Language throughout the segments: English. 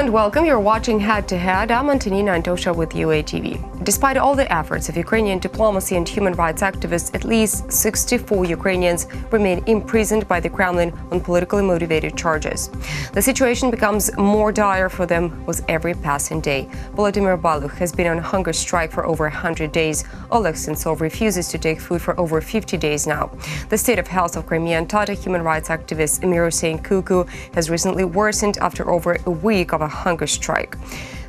and welcome. You're watching Head to Head. I'm Antonina Antosha with UATV. Despite all the efforts of Ukrainian diplomacy and human rights activists, at least 64 Ukrainians remain imprisoned by the Kremlin on politically motivated charges. The situation becomes more dire for them with every passing day. Volodymyr Balukh has been on hunger strike for over 100 days. Oleg Sentsov refuses to take food for over 50 days now. The state of health of Crimean Tatar human rights activist Emir Hussein Kuku has recently worsened after over a week of a hunger strike.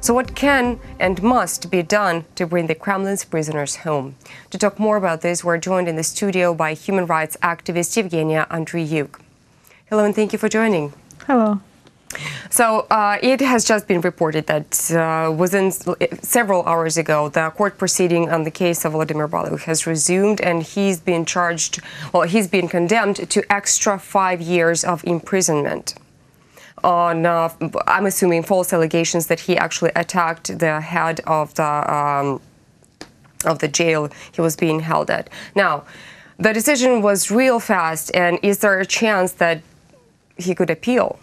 So what can and must be done to bring the Kremlin's prisoners home? To talk more about this, we're joined in the studio by human rights activist Eugenia Andriyuk. Hello and thank you for joining. Hello. So it has just been reported that within several hours ago, the court proceeding on the case of Volodymyr Balukh has resumed, and he's been charged, he's been condemned to extra 5 years of imprisonment on, I'm assuming, false allegations that he actually attacked the head of the jail he was being held at. Now, the decision was real fast, and is there a chance that he could appeal?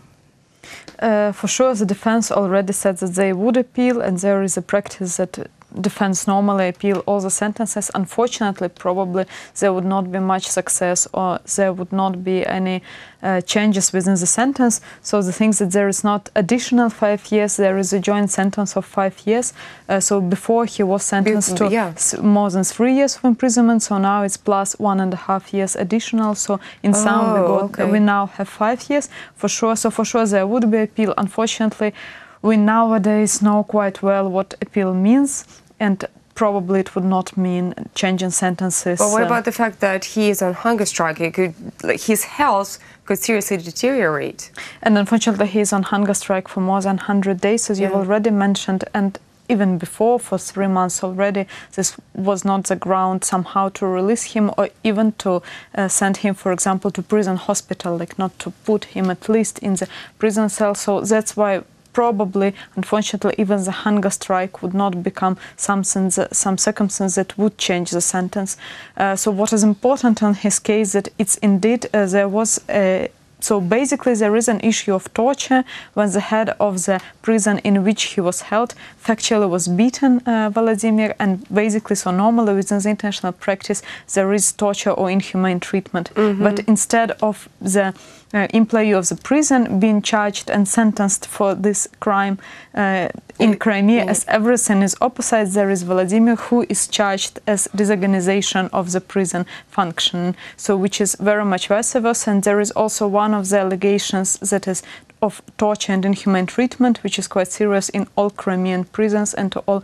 For sure, the defense already said that they would appeal, and there is a practice that defense normally appeal all the sentences. Unfortunately, probably there would not be much success, or there would not be any changes within the sentence. So the thing that there is not additional 5 years, there is a joint sentence of 5 years. So before he was sentenced to more than 3 years of imprisonment, so now it's plus 1.5 years additional. So in sum, we now have 5 years for sure. So for sure there would be appeal. Unfortunately, we nowadays know quite well what appeal means, and probably it would not mean changing sentences. But what about the fact that he is on hunger strike? His health could seriously deteriorate. And unfortunately, he is on hunger strike for more than 100 days, as you've already mentioned. And even before, for 3 months already, this was not the ground somehow to release him, or even to send him, for example, to prison hospital, like not to put him at least in the prison cell. So that's why probably, unfortunately, even the hunger strike would not become some circumstance that would change the sentence. So what is important in his case that it's indeed there was a. So basically there is an issue of torture when the head of the prison in which he was held factually was beaten, Volodymyr, and basically so normally within the international practice there is torture or inhumane treatment. But instead of the employee of the prison being charged and sentenced for this crime in Crimea, as everything is opposite, there is Volodymyr who is charged as disorganization of the prison function, so which is very much vice versa. And there is also one of the allegations that is of torture and inhumane treatment, which is quite serious in all Crimean prisons and to all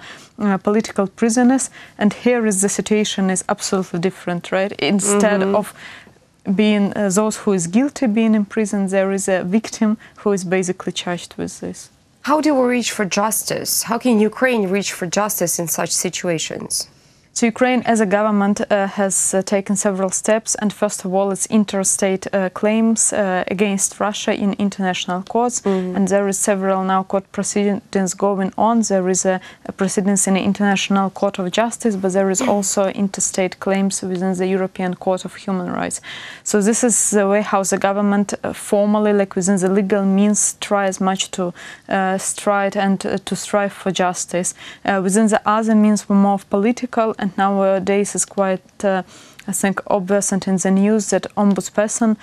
political prisoners. And here is the situation is absolutely different, right? Instead of being those who is guilty being in prison, there is a victim who is basically charged with this. How do we reach for justice? How can Ukraine reach for justice in such situations? So Ukraine as a government has taken several steps, and first of all it's interstate claims against Russia in international courts, and there is several now court proceedings going on. There is a proceedings in the International Court of Justice, but there is also interstate claims within the European Court of Human Rights. So this is the way how the government formally, like within the legal means, tries much to strive and to strive for justice. Within the other means, we're more of political, and nowadays it's quite, I think, obvious and in the news that ombudsperson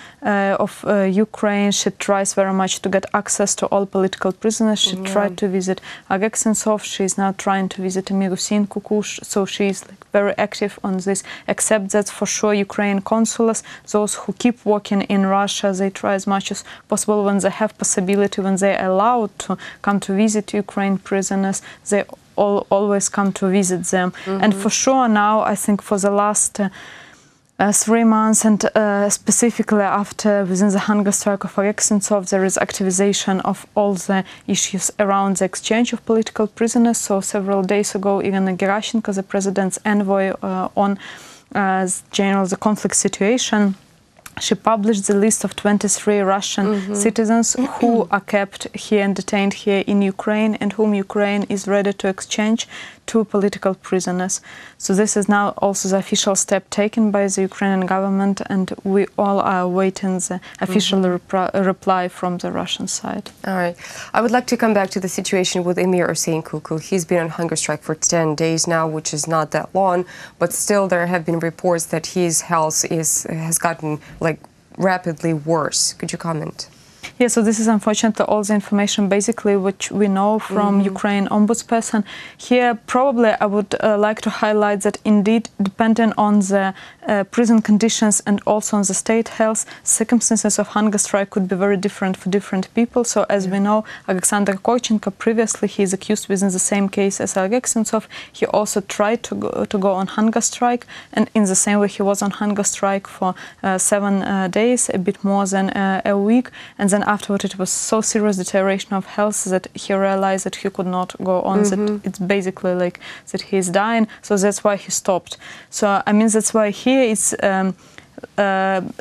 of Ukraine, she tries very much to get access to all political prisoners. She tried to visit Oleg Sentsov. She is now trying to visit Emir Hussein Kuku. So she is very active on this. Except that for sure Ukrainian consuls, those who keep working in Russia, they try as much as possible when they have possibility, when they are allowed to come to visit Ukraine prisoners, they always come to visit them. And for sure now, I think for the last 3 months, and specifically after within the hunger strike of Oleg Sentsov, there is activization of all the issues around the exchange of political prisoners. So several days ago, even Gerashenko, the president's envoy on the conflict situation, she published the list of 23 Russian citizens who are kept here and detained here in Ukraine, and whom Ukraine is ready to exchange 2 political prisoners. So this is now also the official step taken by the Ukrainian government, and we all are awaiting the official reply from the Russian side. All right. I would like to come back to the situation with Emir Hussein-Kuku. He's been on hunger strike for 10 days now, which is not that long, but still there have been reports that his health has gotten rapidly worse. Could you comment? Yeah, so this is unfortunately all the information basically which we know from Ukraine ombudsperson. Here probably I would like to highlight that indeed depending on the prison conditions and also on the state health, circumstances of hunger strike could be very different for different people. So as we know, Alexander Koichenko previously, he is accused within the same case as Oleg Sentsov. He also tried to go on hunger strike, and in the same way he was on hunger strike for 7 days, a bit more than a week, and then afterward it was so serious deterioration of health that he realized that he could not go on, that it's basically like that he is dying, so that's why he stopped. So I mean, that's why here it's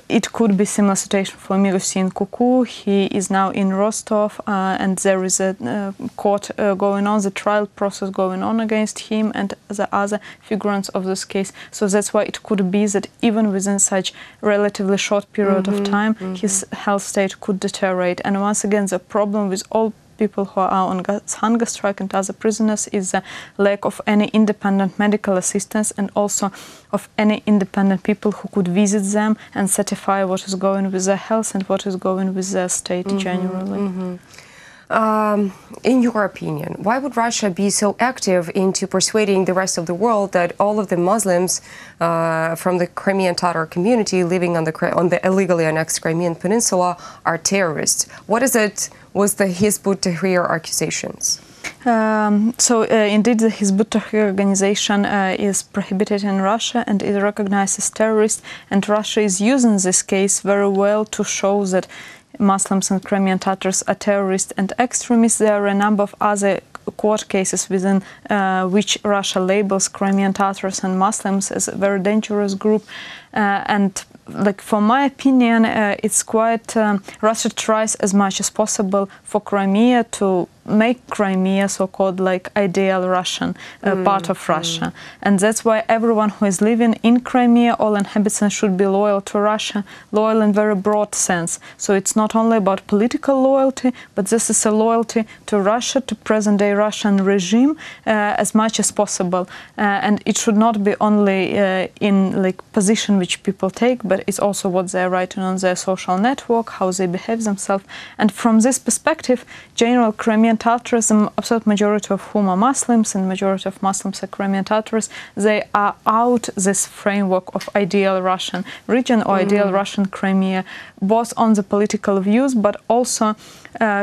it could be similar situation for Emir Hussein-Kuku. He is now in Rostov, and there is a court going on, the trial process going on against him and the other figurants of this case. So that's why it could be that even within such relatively short period of time, his health state could deteriorate. And once again, the problem with all people who are on hunger strike and other prisoners is the lack of any independent medical assistance and also of any independent people who could visit them and certify what is going with their health and what is going with their state generally. In your opinion, why would Russia be so active into persuading the rest of the world that all of the Muslims from the Crimean Tatar community living on the illegally annexed Crimean Peninsula are terrorists? What is it with the Hizb ut-Tahrir accusations? Indeed, the Hizb ut-Tahrir organization is prohibited in Russia and is recognized as terrorist, and Russia is using this case very well to show that Muslims and Crimean Tatars are terrorists and extremists. There are a number of other court cases within which Russia labels Crimean Tatars and Muslims as a very dangerous group. For my opinion, it's quite Russia tries as much as possible for Crimea to make Crimea so-called ideal Russian part of Russia, and that's why everyone who is living in Crimea, all inhabitants should be loyal to Russia, loyal in very broad sense. So it's not only about political loyalty, but this is a loyalty to Russia, to present-day Russian regime as much as possible, and it should not be only in position which people take, but it's also what they're writing on their social network, how they behave themselves. And from this perspective, general Crimean Tatars, the absolute majority of whom are Muslims, and majority of Muslims are Crimean Tatars, they are out this framework of ideal Russian region or ideal Russian Crimea, both on the political views, but also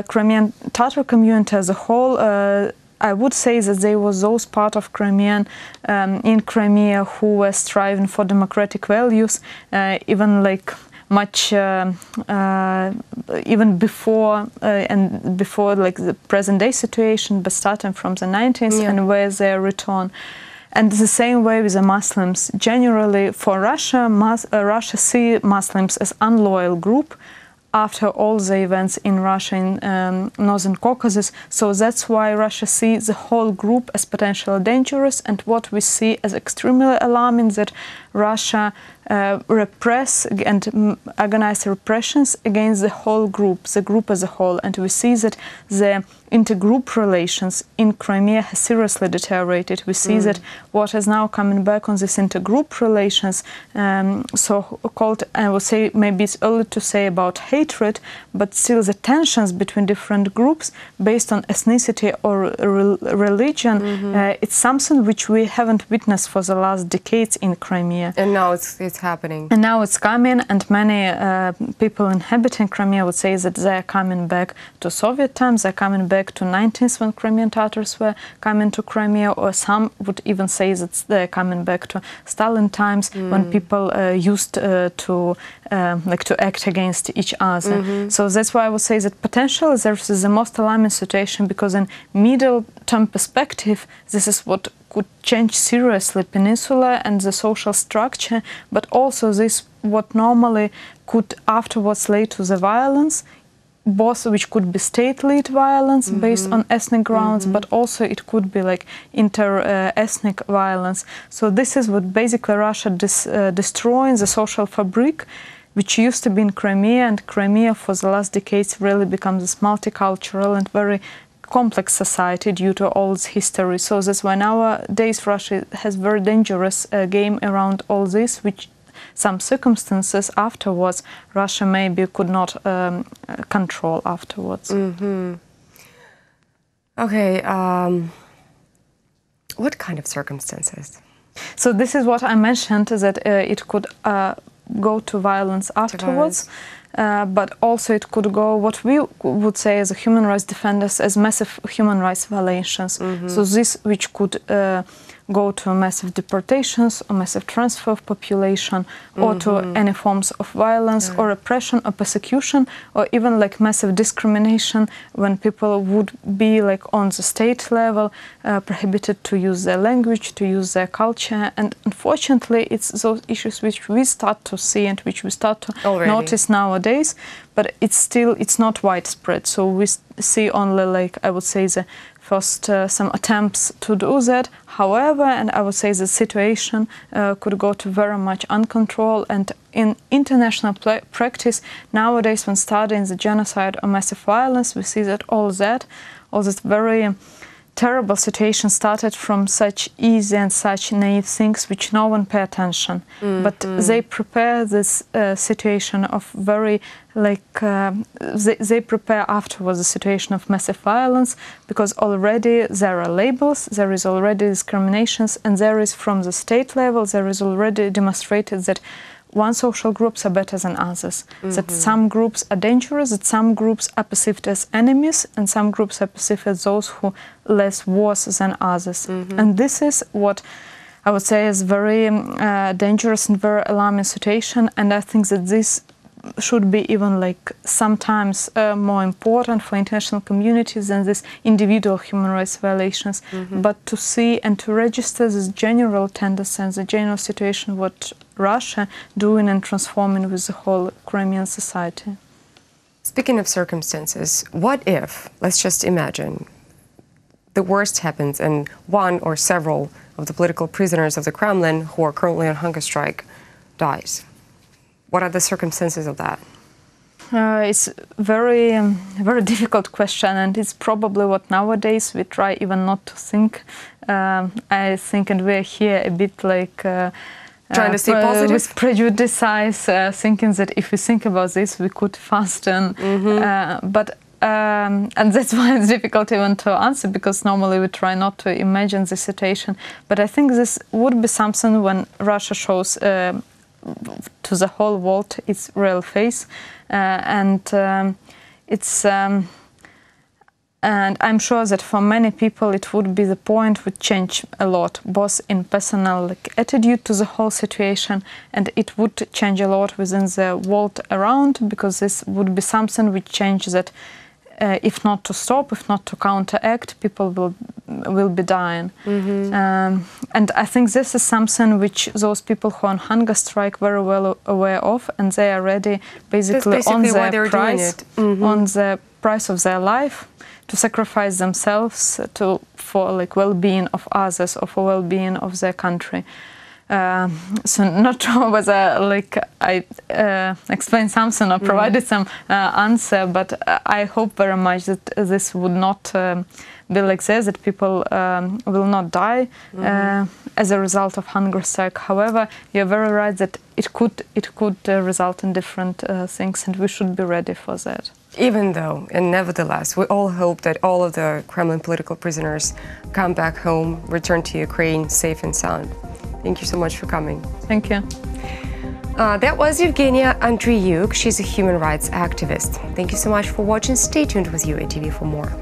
Crimean Tatar community as a whole. I would say that there was those part of Crimean in Crimea who were striving for democratic values, even much even before the present-day situation, but starting from the 90s and where they return. And the same way with the Muslims. Generally, for Russia, Russia see Muslims as unloyal group after all the events in Russia in Northern Caucasus. So that's why Russia sees the whole group as potentially dangerous, and what we see as extremely alarming that Russia repress and organize repressions against the whole group, the group as a whole. And we see that the intergroup relations in Crimea has seriously deteriorated. We see that what is now coming back on this intergroup relations, so-called, I would say, maybe it's early to say about hatred, but still the tensions between different groups based on ethnicity or religion, it's something which we haven't witnessed for the last decades in Crimea. And now it's happening. And now it's coming, and many people inhabiting Crimea would say that they're coming back to Soviet times, they're coming back to 90s when Crimean Tatars were coming to Crimea, or some would even say that they're coming back to Stalin times when people used to act against each other. So that's why I would say that potentially this is the most alarming situation, because in middle-term perspective, this is what could change seriously peninsula and the social structure, but also this what normally could afterwards lead to the violence both which could be state-led violence based on ethnic grounds, but also it could be like inter-ethnic violence. So this is what basically Russia destroying the social fabric which used to be in Crimea, and Crimea for the last decades really becomes this multicultural and very complex society due to all its history. So that's why nowadays Russia has very dangerous game around all this, which some circumstances afterwards Russia maybe could not control afterwards. Okay, what kind of circumstances? So this is what I mentioned, that it could go to violence afterwards, but also it could go, what we would say as a human rights defenders, as massive human rights violations. So this which could go to massive deportations or massive transfer of population, or to any forms of violence or repression or persecution, or even like massive discrimination when people would be like on the state level prohibited to use their language, to use their culture. And unfortunately it's those issues which we start to see and which we start to notice nowadays, but it's not widespread. So we see only, like I would say, the first some attempts to do that. However, and I would say the situation could go to very much uncontrolled, and in international practice nowadays when studying the genocide or massive violence, we see that all that very terrible situation started from such easy and such naive things which no one pay attention. But they prepare this situation of very they prepare afterwards the situation of massive violence, because already there are labels, there is already discriminations, and there is from the state level there is already demonstrated that one social groups are better than others, that some groups are dangerous, that some groups are perceived as enemies, and some groups are perceived as those who less worse than others. And this is what I would say is very dangerous and very alarming situation, and I think that this should be even like sometimes more important for international communities than this individual human rights violations, but to see and to register this general tendency and the general situation what Russia doing and transforming with the whole Crimean society. Speaking of circumstances, what if, let's just imagine, the worst happens and one or several of the political prisoners of the Kremlin who are currently on hunger strike dies? What are the circumstances of that? It's very difficult question, and it's probably what nowadays we try even not to think. I think, and we're here a bit like trying to stay positive with prejudice, thinking that if we think about this, we could fasten. But and that's why it's difficult even to answer, because normally we try not to imagine the situation. But I think this would be something when Russia shows to the whole world its real face, and I'm sure that for many people it would be the point would change a lot, both in personal attitude to the whole situation, and it would change a lot within the world around, because this would be something which change that if not to stop, if not to counteract, people will be dying. And I think this is something which those people who are on hunger strike very well aware of, and they are ready basically on their price, on the price of their life, to sacrifice themselves for well-being of others or for well-being of their country. So not sure whether I explained something or provided some answer, but I hope very much that this would not be like this, that people will not die as a result of hunger strike. However, you're very right that it could result in different things, and we should be ready for that. Even though, and nevertheless, we all hope that all of the Kremlin political prisoners come back home, return to Ukraine safe and sound. Thank you so much for coming. Thank you. That was Eugenia Andriyuk. She's a human rights activist. Thank you so much for watching. Stay tuned with UATV for more.